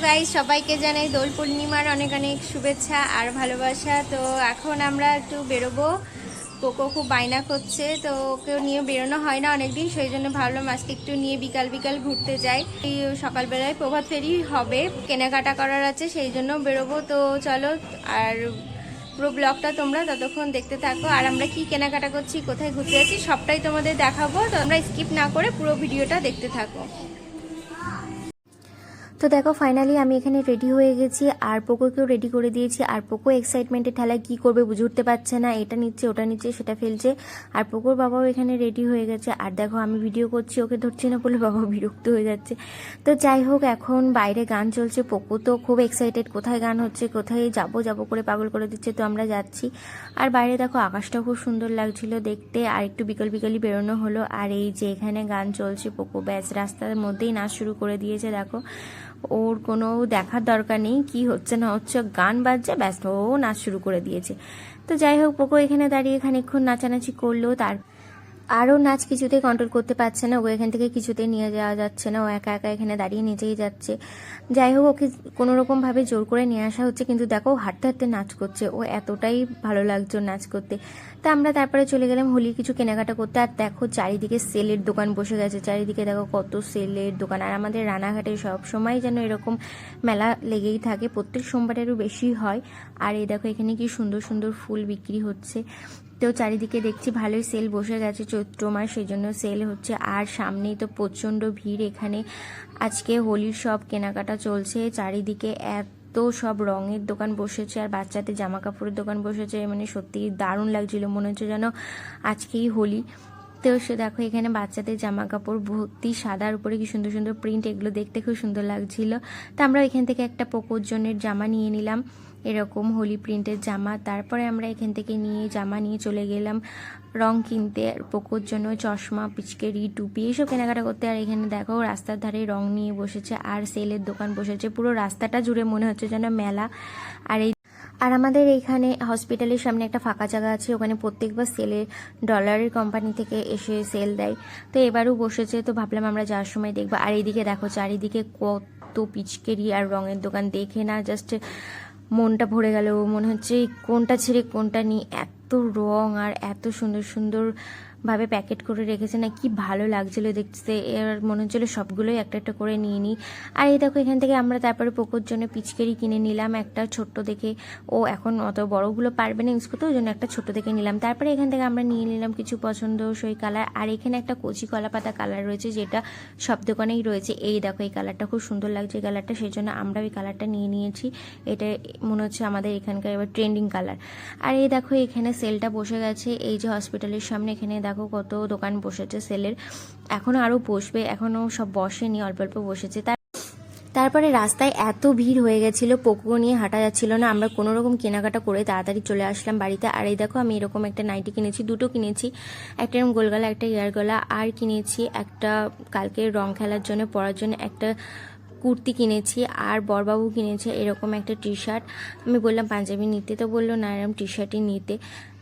Guys, সবাইকে জানাই দোল পূর্ণিমার অনেক অনেক শুভেচ্ছা আর ভালোবাসা। তো এখন আমরা একটু বেরোবো। কোকো খুব বায়না করছে, তো ওকেও নিয়ে বেরোনো হয় না অনেকদিন, সেই জন্য ভাবলাম আজকে একটু নিয়ে বিকাল বিকাল ঘুরতে যাই। এই সকালবেলায় প্রভাত ফেরি হবে, কেনাকাটা করার আছে, সেই জন্য বেরোবো। তো চলো, আর পুরো ব্লগটা তোমরা ততক্ষণ দেখতে থাকো। আর আমরা কি কেনাকাটা করছি, কোথায় ঘুরতে যাচ্ছি, সবটাই তোমাদের দেখাবো। তো তোমরা স্কিপ না করে পুরো ভিডিওটা দেখতে থাকো। তো দেখো ফাইনালি আমি এখানে রেডি হয়ে গেছি আর পোকোকেও রেডি করে দিয়েছি। আর পোকো এক্সাইটমেন্টের ঠেলায় কি করবে বুঝে উঠতে পারছে না, এটা নিচ্ছে ওটা নিচ্ছে সেটা ফেলছে। আর পোকোর বাবাও এখানে রেডি হয়ে গেছে। আর দেখো আমি ভিডিও করছি, ওকে ধরছি না বলে বাবা বিরক্ত হয়ে যাচ্ছে। তো যাই হোক, এখন বাইরে গান চলছে, পোকো তো খুব এক্সাইটেড, কোথায় গান হচ্ছে, কোথায় যাবো যাবো করে পাগল করে দিচ্ছে। তো আমরা যাচ্ছি। আর বাইরে দেখো আকাশটাও খুব সুন্দর লাগছিল দেখতে। আর একটু বিকাল বিকালই বেরোনো হলো। আর এই যে এখানে গান চলছে, পোকো ব্যাস রাস্তার মধ্যেই নাচ শুরু করে দিয়েছে। দেখো ওর কোনো দেখার দরকার নেই কি হচ্ছে না হচ্ছে, গান বাজছে ব্যাস ও নাচ শুরু করে দিয়েছে। তো যাই হোক, পোকো এখানে দাঁড়িয়ে খানিকক্ষণ নাচানাচি করলো। আরও নাচ কিছুতেই কন্ট্রোল করতে পারছে না, ও এখান থেকে কিছুতেই নিয়ে যাওয়া যাচ্ছে না, ও একা একা এখানে দাঁড়িয়ে নিচেই যাচ্ছে। যাই হোক, ওকে কোনো রকমভাবে জোর করে নিয়ে আসা হচ্ছে, কিন্তু দেখো হাঁটতে হাঁটতে নাচ করছে, ও এতটাই ভালো লাগছে নাচ করতে। তা আমরা তারপরে চলে গেলাম হোলির কিছু কেনাকাটা করতে। আর দেখো চারিদিকে সেলের দোকান বসে গেছে, চারিদিকে দেখো কত সেলের দোকান। আর আমাদের রানাঘাটে সব সময় যেন এরকম মেলা লেগেই থাকে, প্রত্যেক সোমবারেরও বেশি হয়। আর এই দেখো এখানে কি সুন্দর সুন্দর ফুল বিক্রি হচ্ছে। তো চারিদিকে দেখছি ভালোই সেল বসে গেছে, চৈত্র মাস সেই জন্য সেল হচ্ছে। আর সামনেই তো প্রচণ্ড ভিড় এখানে, আজকে হোলির সব কেনাকাটা চলছে। চারিদিকে এত সব রঙের দোকান বসেছে আর বাচ্চাদের জামা কাপড়ের দোকান বসেছে, মানে সত্যি দারুণ লাগছিল, মনে হচ্ছে যেন আজকেই হোলি। তো সে দেখো এখানে বাচ্চাদের জামা কাপড় ভর্তি, সাদার উপরে কি সুন্দর সুন্দর প্রিন্ট, এগুলো দেখতে খুব সুন্দর লাগছিল। তো আমরা এখান থেকে একটা পোকোর জনের জামা নিয়ে নিলাম, এরকম হোলি প্রিন্টের জামা। তারপরে আমরা এখান থেকে জামা নিয়ে চলে গেলাম রং কিনতে, পোকোর জন্য চশমা, পিচকারি, টুপি এইসব কেনাকাটা করতে। আর এখানে দেখো রাস্তার ধারে রং নিয়ে বসেছে আর সেলের দোকান বসেছে, পুরো রাস্তাটা জুড়ে মনে হচ্ছে যেন মেলা। আর আমাদের এইখানে হসপিটালের সামনে একটা ফাঁকা জায়গা আছে, ওখানে প্রত্যেকবার সেলের ডলারের কোম্পানি থেকে এসে সেল দেয়। তো এবারও বসেছে, তো ভাবলাম আমরা যাওয়ার সময় দেখবো। আর এইদিকে দেখো চারিদিকে কত পিচকারি আর রঙের দোকান, দেখে না জাস্ট মনটা ভরে গেল, মনে হচ্ছে কোনটা ছেড়ে কোনটা নিই, এত রং আর এত সুন্দর সুন্দর ভাবে প্যাকেট করে রেখেছে না, কি ভালো লাগছিল দেখতে। এর মনে হচ্ছিল সবগুলোই একটা একটা করে নিয়ে নিই। আর এই দেখো এখান থেকে আমরা তারপরে পোকোর জন্য পিচকারি কিনে নিলাম একটা ছোট্ট দেখে, ও এখন অত বড়গুলো পারবে না ইউজ করতে, ওই জন্য একটা ছোট্ট দেখে নিলাম। তারপরে এখান থেকে আমরা নিয়ে নিলাম কিছু পছন্দসই কালার। আর এখানে একটা কচি কলা পাতা কালার রয়েছে, যেটা সব দোকানেই রয়েছে। এই দেখো এই কালারটা খুব সুন্দর লাগছে এই কালারটা, সেই জন্য আমরা ওই কালারটা নিয়ে নিয়েছি। এটা মনে হচ্ছে আমাদের এখানকার এবার ট্রেন্ডিং কালার। আর এই দেখো এখানে সেলটা বসে গেছে, এই যে হসপিটালের সামনে, এখানে দেখো কত দোকান বসেছে সেলের, এখনও আরও বসবে, এখনও সব বসেনি, অল্প অল্প বসেছে। তারপরে রাস্তায় এত ভিড় হয়ে গেছিলো, পোকো নিয়ে হাঁটা যাচ্ছিল না, আমরা কোনো রকম কেনাকাটা করে তাড়াতাড়ি চলে আসলাম বাড়িতে। আর এই দেখো আমি এরকম একটা নাইটি কিনেছি, দুটো কিনেছি, একটা এরকম গোলগলা একটা ইয়ার গলা। আর কিনেছি একটা কালকে রং খেলার জন্য পরার জন্য একটা কুর্তি কিনেছি। আর বরবাবু কিনেছে এরকম একটা টি শার্ট, আমি বললাম পাঞ্জাবি নিতে, তো বললো না এরকম টি শার্টই নিতে।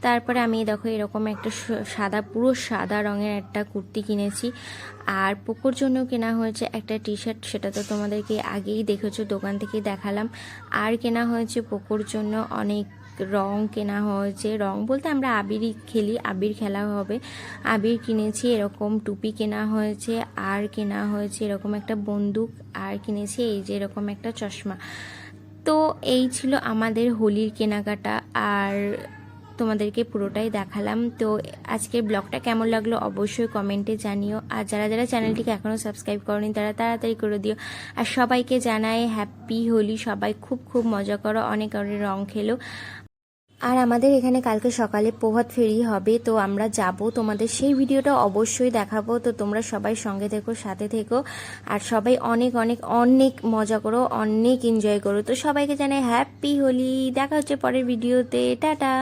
তারপরে আমি দেখো এরকম একটা সাদা, পুরো সাদা রঙের একটা কুর্তি কিনেছি। আর পোকোর জন্য কেনা হয়েছে একটা টি শার্ট, সেটা তো তোমাদেরকে আগেই দেখেছো, দোকান থেকেই দেখালাম। আর কেনা হয়েছে পোকোর জন্য অনেক রং কেনা হয়েছে, রং বলতে আমরা আবিরই খেলি, আবির খেলা হবে, আবির কিনেছি, এরকম টুপি কেনা হয়েছে। আর কেনা হয়েছে এরকম একটা বন্দুক, আর কিনেছি এই যে এরকম একটা চশমা। তো এই ছিল আমাদের হোলির কেনাকাটা, আর তোমাদেরকে পুরোটাই দেখালাম। তো আজকের ব্লগটা কেমন লাগলো অবশ্যই কমেন্টে জানিও। আর যারা যারা চ্যানেলটিকে এখনও সাবস্ক্রাইব করনি তারা তাড়াতাড়ি করে দিও। আর সবাইকে জানাই হ্যাপি হোলি, সবাই খুব খুব মজা করো, অনেক অনেক রং খেলো। আর আমাদের এখানে কালকে সকালে প্রভাত ফেরি হবে, তো আমরা যাব, তোমাদের সেই ভিডিওটা অবশ্যই দেখাবো। তো তোমরা সবাই সঙ্গে থেকো, সাথে থেকো, আর সবাই অনেক অনেক অনেক মজা করো, অনেক এনজয় করো। তো সবাইকে জানাই হ্যাপি হোলি, দেখা হচ্ছে পরের ভিডিওতে, টাটা।